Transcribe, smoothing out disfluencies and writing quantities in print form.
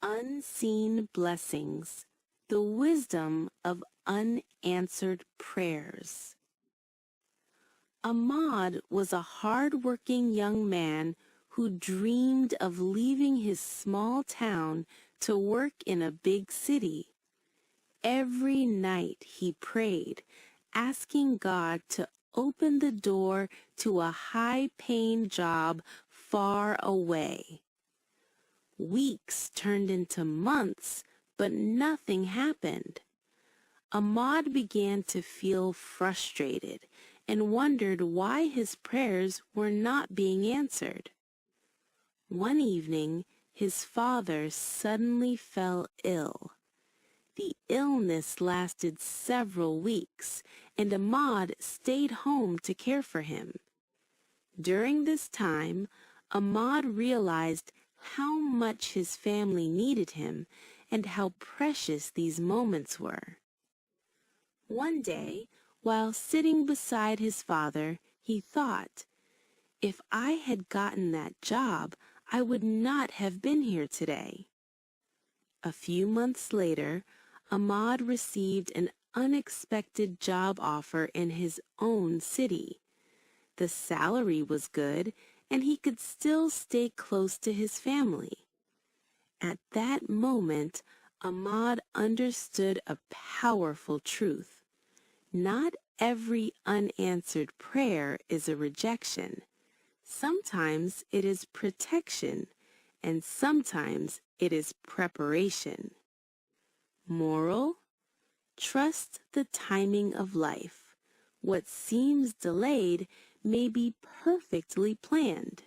Unseen blessings, the wisdom of unanswered prayers. Ahmad was a hardworking young man who dreamed of leaving his small town to work in a big city. Every night he prayed, asking God to open the door to a high-paying job far away. Weeks turned into months, but nothing happened. Ahmad began to feel frustrated and wondered why his prayers were not being answered. One evening, his father suddenly fell ill. The illness lasted several weeks, and Ahmad stayed home to care for him. During this time, Ahmad realized how much his family needed him and how precious these moments were. One day, while sitting beside his father, he thought, "If I had gotten that job, I would not have been here today." A few months later, Ahmad received an unexpected job offer in his own city. The salary was good, and he could still stay close to his family. At that moment, Ahmad understood a powerful truth. Not every unanswered prayer is a rejection. Sometimes it is protection, and sometimes it is preparation. Moral: trust the timing of life. What seems delayed may be perfectly planned.